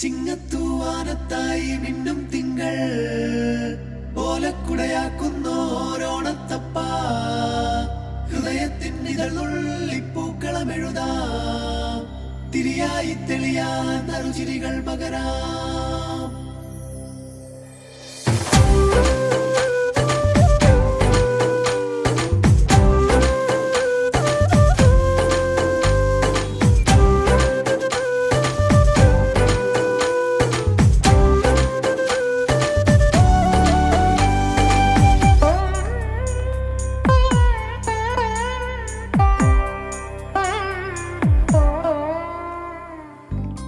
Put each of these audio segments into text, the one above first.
ചിങ്ങത്തൂവാനത്തായി മിന്നും തിങ്കൾ ഓലക്കുടയാക്കുന്നോരോണത്തപ്പ ഹൃദയത്തിൻ ഇതളുള്ളിപ്പൂക്കളമെഴുതാം തിരിയായി തെളിയാൻ നറുചിരികൾ പകരാം.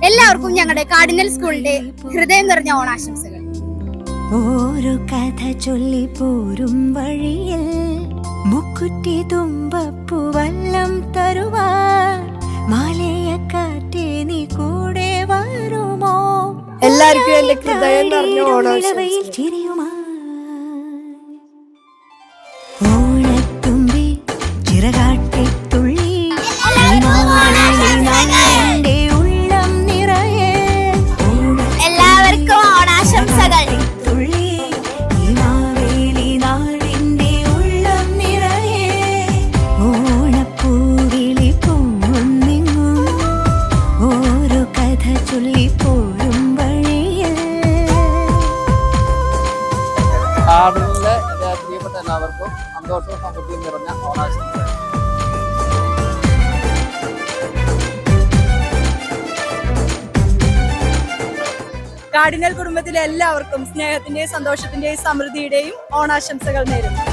എല്ലാവർക്കും ഞങ്ങളുടെ കാർഡിനൽ സ്കൂളിന്റെ ഹൃദയം നിറഞ്ഞ ഓണാശംസകൾ. ഓരോ കഥ ചൊല്ലി പോരും വഴിയിൽ മുക്കുറ്റി തുമ്പപ്പൂ വല്ലം തരുവാൻ മാലയക്കാറ്റേ നീ കൂടെ വരുമോ? എല്ലാവർക്കും എന്റെ ഹൃദയം നിറഞ്ഞ ഓണാശംസകൾ. ചിരിയുമാ ഓണത്തുമ്പി ചിറകാട്ടി തുള്ളി എല്ലാവർക്കും ഓണാശംസകൾ. ഓണപ്പൂവിളി പൊങ്ങുന്നെങ്ങും ഓരോ കഥ ചൊല്ലി പോരും വഴിയിൽ. കാർഡിനലിലെ പ്രിയപ്പെട്ട എല്ലാവർക്കും സന്തോഷവും സമൃദ്ധിയും നിറഞ്ഞ ഓണാശംസകൾ. കാർഡിനൽ കുടുംബത്തിലെ എല്ലാവർക്കും സ്നേഹത്തിന്റെയും സന്തോഷത്തിന്റെയും സമൃദ്ധിയുടെയും ഓണാശംസകൾ നേരുന്നു.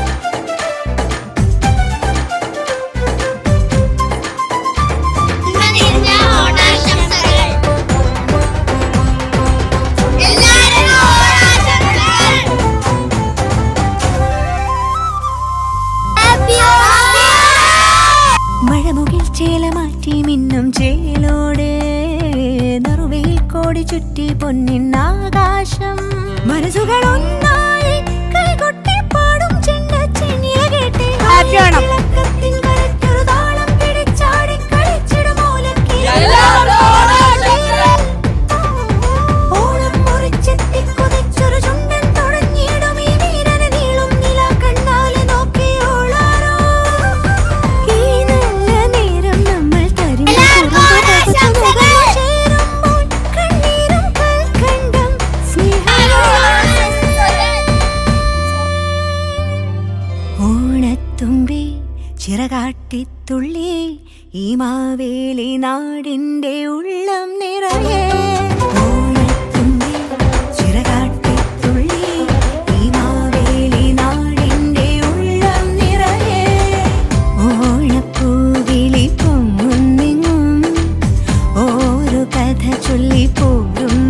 മഴമുകിൽ ചേല മാറ്റി മിന്നും ചേലോട് നറുവയിൽ കോടി ചുറ്റി പൊന്നിന്നാകാശം മനസ്സുകൾ ഒന്നായി കൈകൊട്ടി പാടും ചെണ്ടച്ചെന്നില കേട്ട് കരച്ചൊരു താളം പിടിച്ചാടി കളിച്ചിടും ഓണം മുറിച്ചെത്തി കുതിച്ചൊരു ചുണ്ടൻ തുടങ്ങിയിടും ഈ വീരന് നീളും നില കണ്ണാലെ നോക്കിയോളാരോ ഈ നല്ല നേരം നമ്മൾ ഓണത്തുമ്പി ചിറകാട്ടിത്തുള്ളി ഈ മാവേലി നാടിന്റെ ഉള്ളം നിറയെ. ഓണത്തുമ്പി ചിറകാട്ടിത്തുള്ളി ഈ മാവേലി നാടിന്റെ ഉള്ളം നിറയെ. ഓണപ്പൂവിളി പൊങ്ങുന്നെങ്ങും ഓരോ കഥ ചൊല്ലി പോരും